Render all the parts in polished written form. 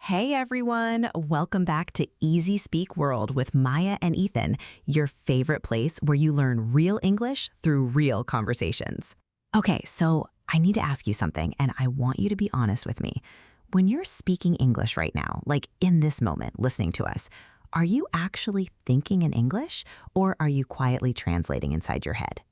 Hey everyone, welcome back to Easy Speak World with Maya and Ethan, your favorite place where you learn real English through real conversations. Okay, so I need to ask you something, and I want you to be honest with me. When you're speaking English right now, like in this moment, listening to us, are you actually thinking in English, or are you quietly translating inside your head?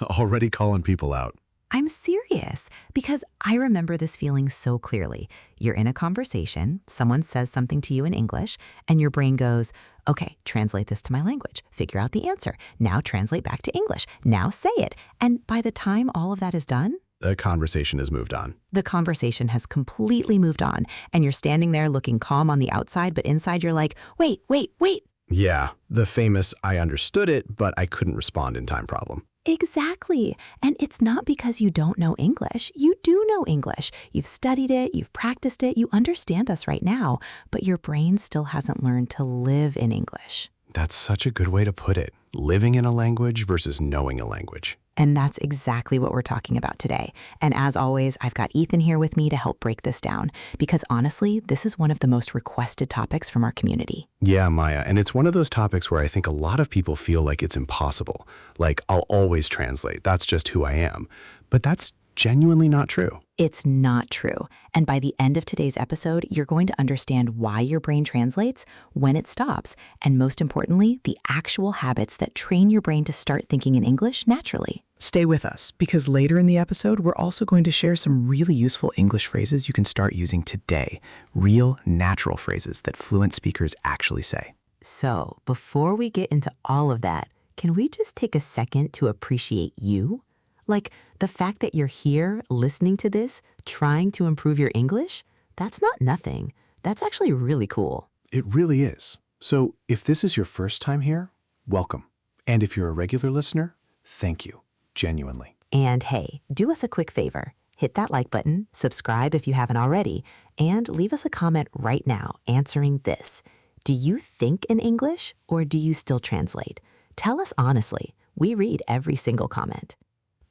Already calling people out. I'm serious because I remember this feeling so clearly. You're in a conversation, someone says something to you in English, and your brain goes, okay, translate this to my language, figure out the answer, now translate back to English, now say it. And by the time all of that is done, The conversation has moved on. the conversation has completely moved on, and you're standing there looking calm on the outside, but inside you're like, wait, wait, wait. Yeah, the famous I understood it, but I couldn't respond in time problem. Exactly. And it's not because you don't know English. You do know English. You've studied it, you've practiced it, you understand us right now, but your brain still hasn't learned to live in English. That's such a good way to put it. Living in a language versus knowing a language. And that's exactly what we're talking about today. And as always, I've got Ethan here with me to help break this down, because honestly, this is one of the most requested topics from our community. Yeah, Maya, and it's one of those topics where I think a lot of people feel like it's impossible. Like, I'll always translate. That's just who I am. But that's genuinely not true. It's not true. And by the end of today's episode, you're going to understand why your brain translates, when it stops, and most importantly, the actual habits that train your brain to start thinking in English naturally. Stay with us, because later in the episode, we're also going to share some really useful English phrases you can start using today. Real, natural phrases that fluent speakers actually say. So, before we get into all of that, can we just take a second to appreciate you? Like, the fact that you're here listening to this, trying to improve your English, that's not nothing. That's actually really cool. It really is. So, if this is your first time here, welcome. And if you're a regular listener, thank you. Genuinely. And hey, do us a quick favor. Hit that like button, subscribe if you haven't already, and leave us a comment right now answering this. Do you think in English or do you still translate? Tell us honestly. We read every single comment.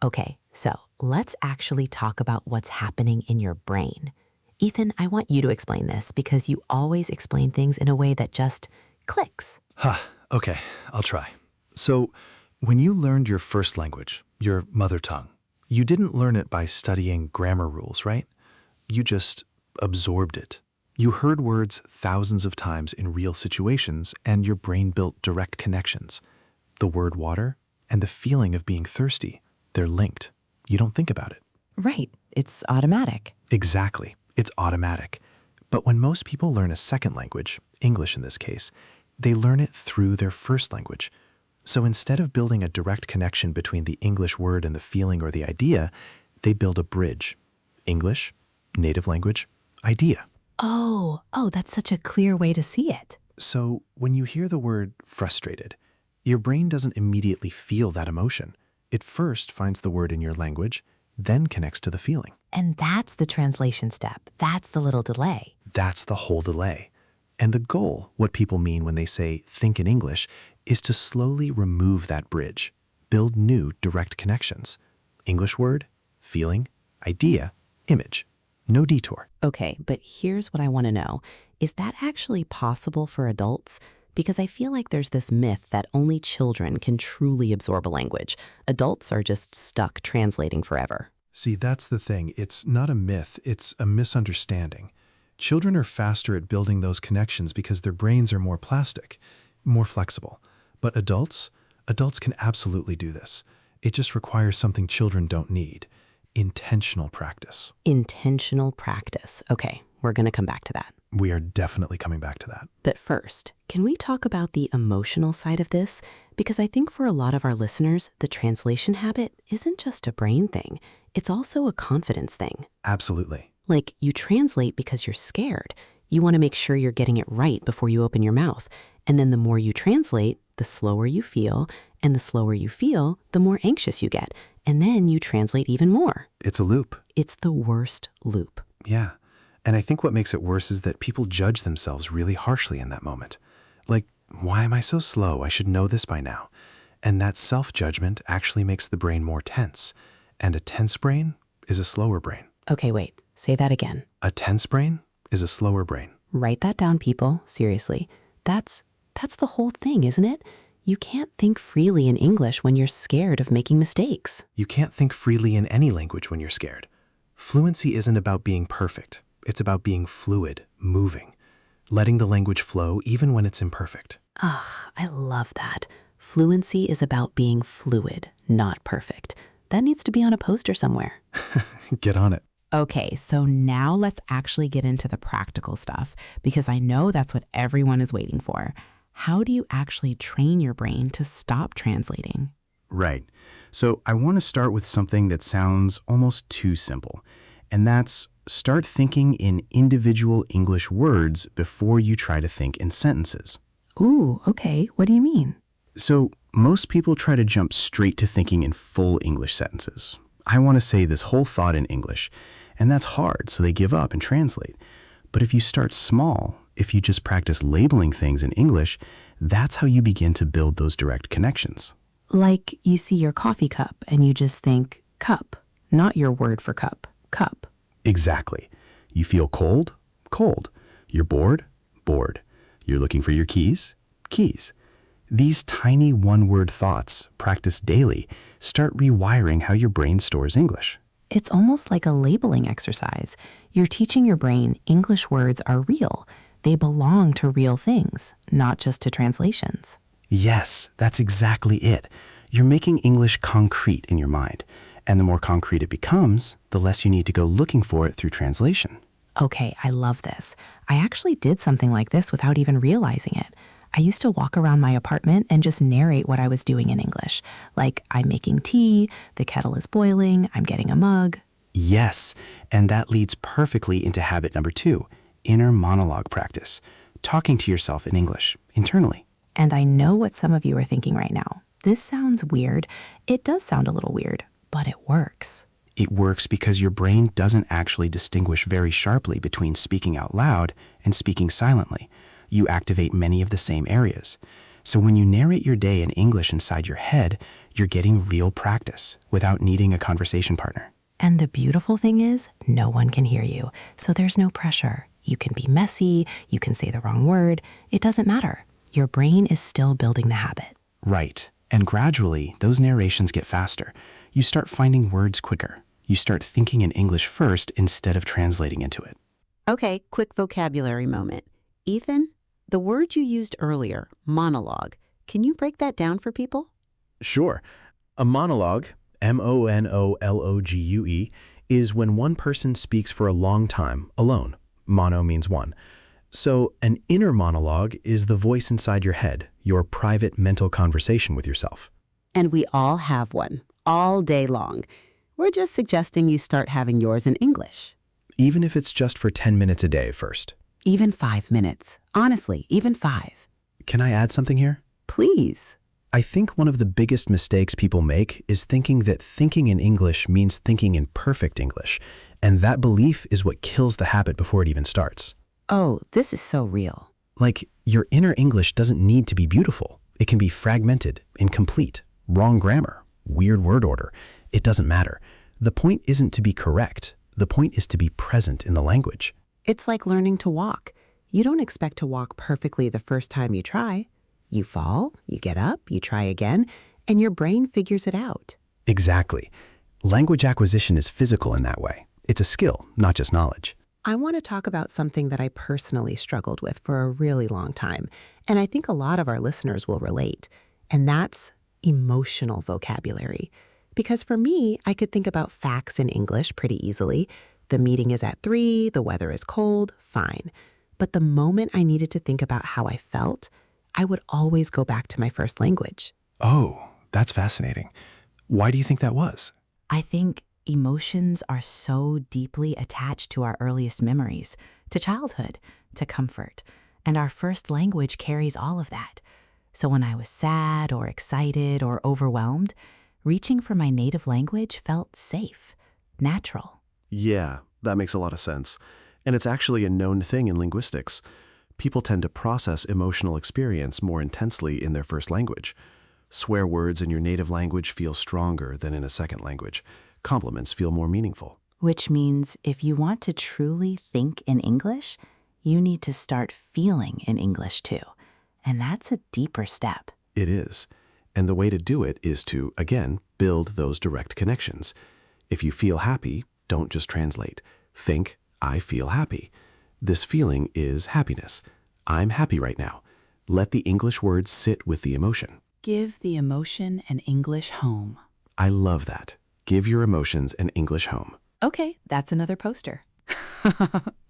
Okay, so let's actually talk about what's happening in your brain. Ethan, I want you to explain this because you always explain things in a way that just clicks. Okay, I'll try. So, when you learned your first language, your mother tongue, you didn't learn it by studying grammar rules, right? You just absorbed it. You heard words thousands of times in real situations, and your brain built direct connections. The word water and the feeling of being thirsty, they're linked. You don't think about it. Right, it's automatic. Exactly. It's automatic. But when most people learn a second language, English in this case, they learn it through their first language. So instead of building a direct connection between the English word and the feeling or the idea, they build a bridge. English, native language, idea. Oh, that's such a clear way to see it. So when you hear the word frustrated, your brain doesn't immediately feel that emotion. It first finds the word in your language, then connects to the feeling. And that's the translation step. That's the little delay. That's the whole delay. And the goal, what people mean when they say think in English, is to slowly remove that bridge, build new direct connections. English word, feeling, idea, image. No detour. Okay, but here's what I want to know. Is that actually possible for adults? Because I feel like there's this myth that only children can truly absorb a language. Adults are just stuck translating forever. See, that's the thing. It's not a myth, it's a misunderstanding. Children are faster at building those connections because their brains are more plastic, more flexible. But adults can absolutely do this. It just requires something children don't need: intentional practice. Intentional practice. Okay, we're going to come back to that. We are definitely coming back to that. But first, can we talk about the emotional side of this? Because I think for a lot of our listeners, the translation habit isn't just a brain thing. It's also a confidence thing. Absolutely. Like, you translate because you're scared. You want to make sure you're getting it right before you open your mouth. And then the more you translate, the slower you feel. And the slower you feel, the more anxious you get. And then you translate even more. It's a loop. It's the worst loop. Yeah. And I think what makes it worse is that people judge themselves really harshly in that moment. Like, why am I so slow? I should know this by now. And that self-judgment actually makes the brain more tense. And a tense brain is a slower brain. Okay, wait. Say that again. A tense brain is a slower brain. Write that down, people. Seriously. That's the whole thing, isn't it? You can't think freely in English when you're scared of making mistakes. You can't think freely in any language when you're scared. Fluency isn't about being perfect. It's about being fluid, moving, letting the language flow even when it's imperfect. Ah, I love that. Fluency is about being fluid, not perfect. That needs to be on a poster somewhere. Get on it. Okay, so now let's actually get into the practical stuff, because I know that's what everyone is waiting for. How do you actually train your brain to stop translating? Right. So I want to start with something that sounds almost too simple, and that's start thinking in individual English words before you try to think in sentences. Ooh, okay. What do you mean? So most people try to jump straight to thinking in full English sentences. I want to say this whole thought in English, and that's hard, so they give up and translate. But if you start small, if you just practice labeling things in English, that's how you begin to build those direct connections. Like you see your coffee cup and you just think cup, not your word for cup, cup. Exactly. You feel cold, cold. You're bored, bored. You're looking for your keys, keys. These tiny one-word thoughts, practiced daily, start rewiring how your brain stores English. It's almost like a labeling exercise. You're teaching your brain English words are real. They belong to real things, not just to translations. Yes, that's exactly it. You're making English concrete in your mind. And the more concrete it becomes, the less you need to go looking for it through translation. Okay, I love this. I actually did something like this without even realizing it. I used to walk around my apartment and just narrate what I was doing in English. Like, I'm making tea, the kettle is boiling, I'm getting a mug. Yes, and that leads perfectly into habit number 2, inner monologue practice. Talking to yourself in English, internally. And I know what some of you are thinking right now. This sounds weird. It does sound a little weird, but it works. It works because your brain doesn't actually distinguish very sharply between speaking out loud and speaking silently. You activate many of the same areas. So when you narrate your day in English inside your head, you're getting real practice without needing a conversation partner. And the beautiful thing is, no one can hear you, so there's no pressure. You can be messy, you can say the wrong word. It doesn't matter. Your brain is still building the habit. Right. And gradually, those narrations get faster. You start finding words quicker. You start thinking in English first instead of translating into it. Okay, quick vocabulary moment. Ethan, the word you used earlier, monologue, can you break that down for people? Sure. A monologue, monologue, is when one person speaks for a long time, alone. Mono means one. So an inner monologue is the voice inside your head, your private mental conversation with yourself. And we all have one, all day long. We're just suggesting you start having yours in English. Even if it's just for 10 minutes a day first. Even 5 minutes. Honestly, even 5. Can I add something here? Please. I think one of the biggest mistakes people make is thinking that thinking in English means thinking in perfect English, and that belief is what kills the habit before it even starts. Oh, this is so real. Like, your inner English doesn't need to be beautiful. It can be fragmented, incomplete, wrong grammar, weird word order. It doesn't matter. The point isn't to be correct. The point is to be present in the language. It's like learning to walk. You don't expect to walk perfectly the first time you try. You fall, you get up, you try again, and your brain figures it out. Exactly. Language acquisition is physical in that way. It's a skill, not just knowledge. I want to talk about something that I personally struggled with for a really long time, and I think a lot of our listeners will relate, and that's emotional vocabulary. Because for me, I could think about facts in English pretty easily. The meeting is at 3, the weather is cold, fine. But the moment I needed to think about how I felt, I would always go back to my first language. Oh, that's fascinating. Why do you think that was? I think emotions are so deeply attached to our earliest memories, to childhood, to comfort, and our first language carries all of that. So when I was sad or excited or overwhelmed, reaching for my native language felt safe, natural. Yeah, that makes a lot of sense. And it's actually a known thing in linguistics. People tend to process emotional experience more intensely in their first language. Swear words in your native language feel stronger than in a second language. Compliments feel more meaningful. which means if you want to truly think in English, you need to start feeling in English too. And that's a deeper step. It is. And the way to do it is to, again, build those direct connections. If you feel happy, don't just translate. Think, I feel happy. This feeling is happiness. I'm happy right now. Let the English words sit with the emotion. Give the emotion an English home. I love that. Give your emotions an English home. Okay, that's another poster.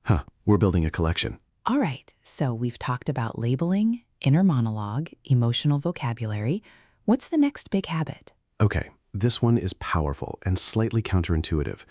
Huh, we're building a collection. All right, so we've talked about labeling, inner monologue, emotional vocabulary. What's the next big habit? Okay, this one is powerful and slightly counterintuitive.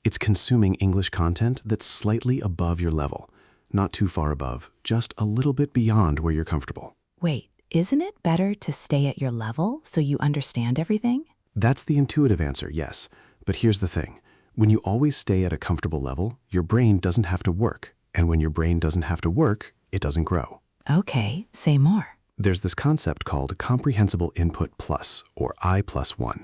It's consuming English content that's slightly above your level. Not too far above, just a little bit beyond where you're comfortable. Wait, isn't it better to stay at your level so you understand everything? That's the intuitive answer, yes. But here's the thing. When you always stay at a comfortable level, your brain doesn't have to work. And when your brain doesn't have to work, it doesn't grow. Okay, say more. There's this concept called comprehensible input plus, or I+1.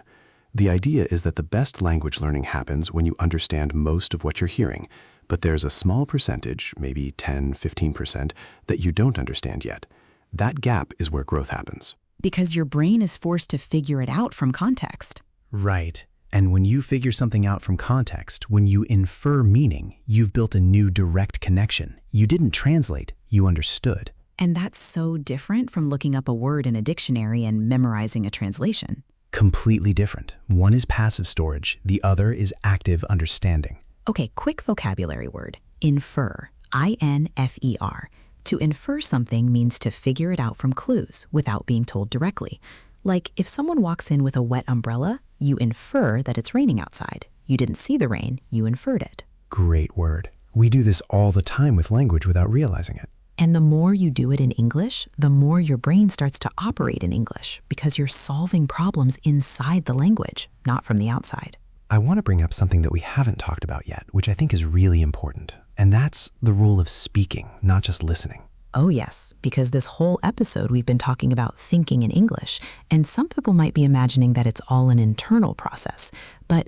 The idea is that the best language learning happens when you understand most of what you're hearing, but there's a small percentage, maybe 10, 15%, that you don't understand yet. That gap is where growth happens. Because your brain is forced to figure it out from context. Right. And when you figure something out from context, when you infer meaning, you've built a new direct connection. You didn't translate, you understood. And that's so different from looking up a word in a dictionary and memorizing a translation. Completely different. One is passive storage, the other is active understanding. Okay, quick vocabulary word. Infer. I-N-F-E-R. To infer something means to figure it out from clues without being told directly. Like if someone walks in with a wet umbrella, you infer that it's raining outside. You didn't see the rain, you inferred it. Great word. We do this all the time with language without realizing it. And the more you do it in English, the more your brain starts to operate in English because you're solving problems inside the language, not from the outside. I want to bring up something that we haven't talked about yet, which I think is really important. And that's the role of speaking, not just listening. Oh yes, because this whole episode we've been talking about thinking in English, and some people might be imagining that it's all an internal process, but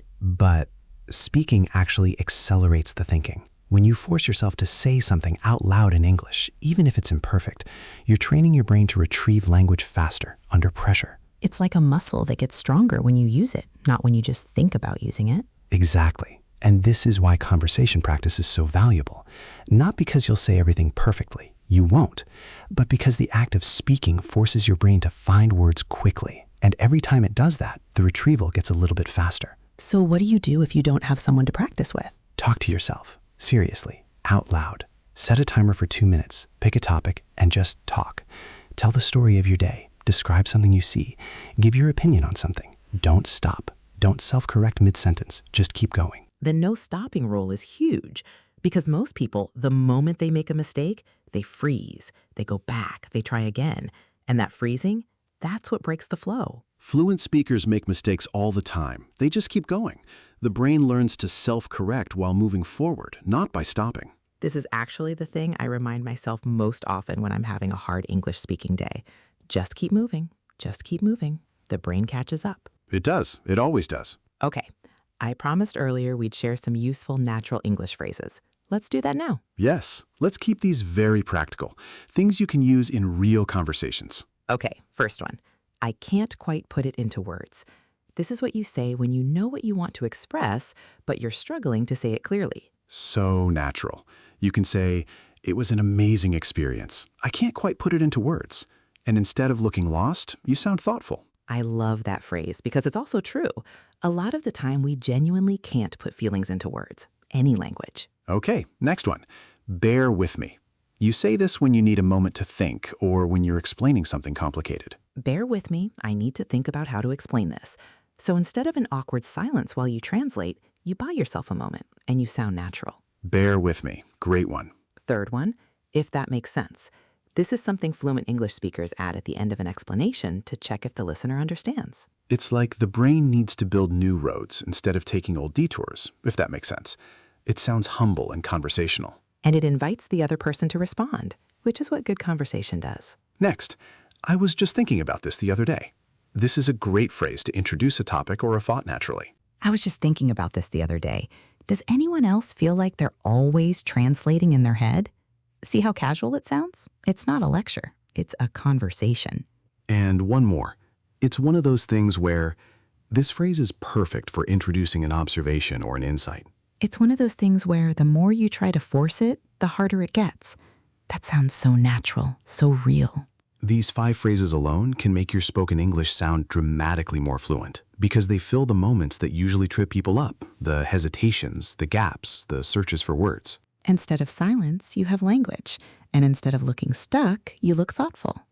speaking actually accelerates the thinking. When you force yourself to say something out loud in English, even if it's imperfect, you're training your brain to retrieve language faster, under pressure. it's like a muscle that gets stronger when you use it, not when you just think about using it. Exactly. And this is why conversation practice is so valuable. Not because you'll say everything perfectly, you won't, but because the act of speaking forces your brain to find words quickly. And every time it does that, the retrieval gets a little bit faster. So what do you do if you don't have someone to practice with? Talk to yourself, seriously, out loud. Set a timer for 2 minutes, pick a topic, and just talk. Tell the story of your day, describe something you see, give your opinion on something. Don't stop. Don't self-correct mid-sentence, just keep going. The no stopping rule is huge because most people, the moment they make a mistake, they freeze, they go back, they try again. And that freezing, that's what breaks the flow. Fluent speakers make mistakes all the time. They just keep going. The brain learns to self-correct while moving forward, not by stopping. This is actually the thing I remind myself most often when I'm having a hard English speaking day. Just keep moving. Just keep moving. The brain catches up. It does. It always does. Okay, I promised earlier we'd share some useful natural English phrases. Let's do that now. Yes. Let's keep these very practical. Things you can use in real conversations. Okay, first one. I can't quite put it into words. This is what you say when you know what you want to express, but you're struggling to say it clearly. So natural. You can say, "It was an amazing experience. I can't quite put it into words." And instead of looking lost, you sound thoughtful. I love that phrase because it's also true. A lot of the time, we genuinely can't put feelings into words, any language. Okay, next one. Bear with me. You say this when you need a moment to think or when you're explaining something complicated. Bear with me, I need to think about how to explain this. So instead of an awkward silence while you translate, you buy yourself a moment and you sound natural. Bear with me. Great one. Third one, if that makes sense. This is something fluent English speakers add at the end of an explanation to check if the listener understands. It's like the brain needs to build new roads instead of taking old detours, if that makes sense. It sounds humble and conversational. And it invites the other person to respond, which is what good conversation does. Next, I was just thinking about this the other day. This is a great phrase to introduce a topic or a thought naturally. I was just thinking about this the other day. Does anyone else feel like they're always translating in their head? See how casual it sounds? It's not a lecture. It's a conversation. And one more. It's one of those things where this phrase is perfect for introducing an observation or an insight. It's one of those things where the more you try to force it, the harder it gets. That sounds so natural, so real. These 5 phrases alone can make your spoken English sound dramatically more fluent because they fill the moments that usually trip people up, the hesitations, the gaps, the searches for words. Instead of silence, you have language. And instead of looking stuck, you look thoughtful.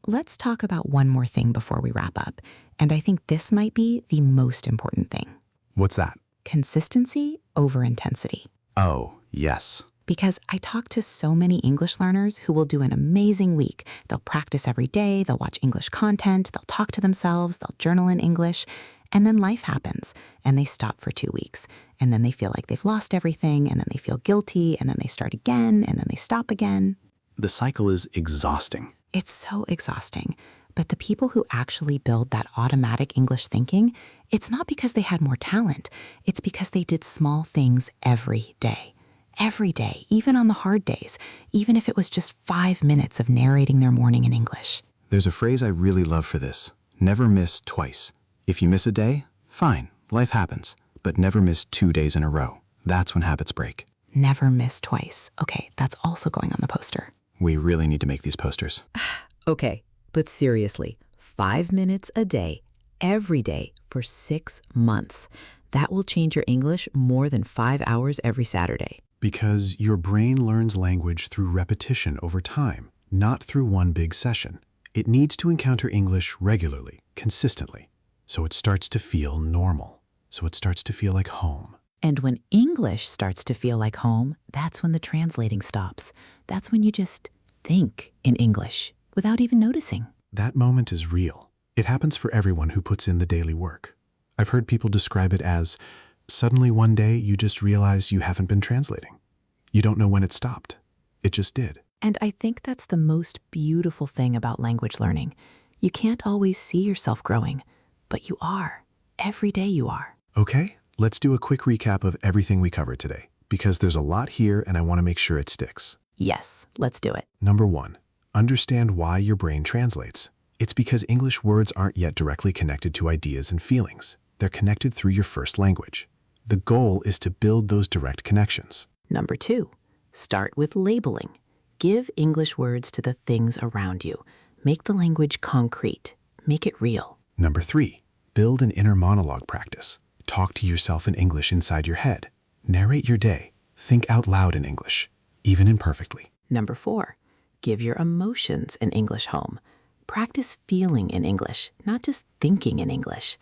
Let's talk about one more thing before we wrap up. And I think this might be the most important thing. What's that? Consistency over intensity. Oh, yes. Because I talk to so many English learners who will do an amazing week. They'll practice every day, they'll watch English content, they'll talk to themselves, they'll journal in English, and then life happens, and they stop for 2 weeks. And then they feel like they've lost everything, and then they feel guilty, and then they start again, and then they stop again. The cycle is exhausting. It's so exhausting. But the people who actually build that automatic English thinking, it's not because they had more talent. It's because they did small things every day. Every day, even on the hard days, even if it was just 5 minutes of narrating their morning in English. There's a phrase I really love for this. Never miss twice. If you miss a day, fine, life happens. But never miss 2 days in a row. That's when habits break. Never miss twice. Okay, that's also going on the poster. We really need to make these posters. Okay, but seriously, 5 minutes a day, every day for 6 months. That will change your English more than 5 hours every Saturday. Because your brain learns language through repetition over time, not through one big session. It needs to encounter English regularly, consistently, so it starts to feel normal, so it starts to feel like home. And when English starts to feel like home, that's when the translating stops. That's when you just think in English without even noticing. That moment is real. It happens for everyone who puts in the daily work. I've heard people describe it as, suddenly one day you just realize you haven't been translating. You don't know when it stopped. It just did. And I think that's the most beautiful thing about language learning. You can't always see yourself growing, but you are. Every day you are. Okay, let's do a quick recap of everything we covered today, because there's a lot here and I want to make sure it sticks. Yes, let's do it. Number 1, understand why your brain translates. It's because English words aren't yet directly connected to ideas and feelings. They're connected through your first language. The goal is to build those direct connections. Number 2, start with labeling. Give English words to the things around you. Make the language concrete. Make it real. Number 3, build an inner monologue practice. Talk to yourself in English inside your head. Narrate your day. Think out loud in English, even imperfectly. Number 4, give your emotions an English home. Practice feeling in English, not just thinking in English.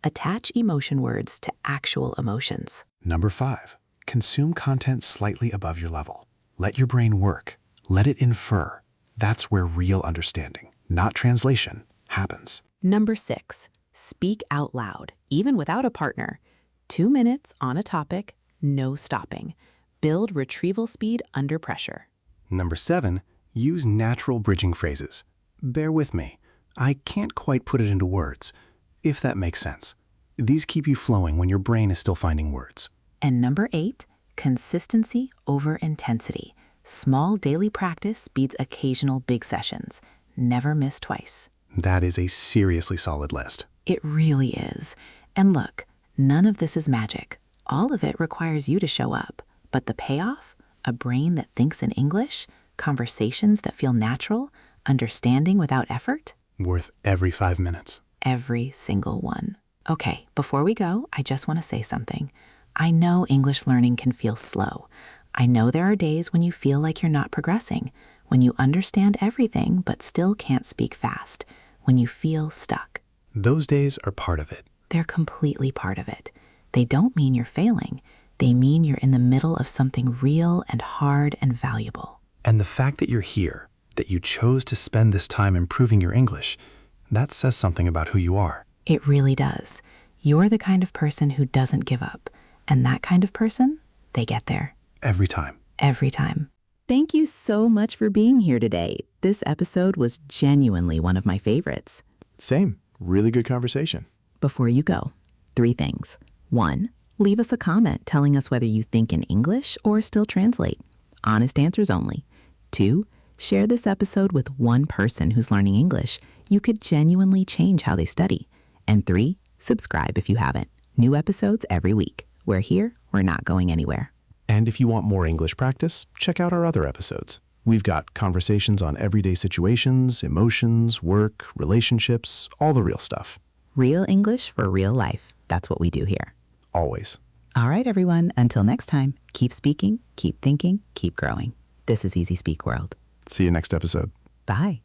Attach emotion words to actual emotions. Number 5, consume content slightly above your level. Let your brain work. Let it infer. That's where real understanding, not translation, happens. Number 6, speak out loud, even without a partner. 2 minutes on a topic, no stopping. Build retrieval speed under pressure. Number 7, use natural bridging phrases. Bear with me. I can't quite put it into words, if that makes sense. These keep you flowing when your brain is still finding words. And number 8, consistency over intensity. Small daily practice beats occasional big sessions. Never miss twice. That is a seriously solid list. It really is. And look, none of this is magic. All of it requires you to show up. But the payoff? A brain that thinks in English, conversations that feel natural, understanding without effort? Worth every 5 minutes. Every single one. Okay, before we go, I just want to say something. I know English learning can feel slow. I know there are days when you feel like you're not progressing, when you understand everything but still can't speak fast, when you feel stuck. Those days are part of it. They're completely part of it. They don't mean you're failing. They mean you're in the middle of something real and hard and valuable. And the fact that you're here, that you chose to spend this time improving your English, that says something about who you are. It really does. You're the kind of person who doesn't give up. And that kind of person, they get there. Every time. Every time. Thank you so much for being here today. This episode was genuinely one of my favorites. Same. Really good conversation. Before you go, 3 things. 1. Leave us a comment telling us whether you think in English or still translate. Honest answers only. 2. Share this episode with one person who's learning English. You could genuinely change how they study. And 3. Subscribe if you haven't. New episodes every week. We're here. We're not going anywhere. And if you want more English practice, check out our other episodes. We've got conversations on everyday situations, emotions, work, relationships, all the real stuff. Real English for real life. That's what we do here. Always. All right, everyone. Until next time, keep speaking, keep thinking, keep growing. This is Easy Speak World. See you next episode. Bye.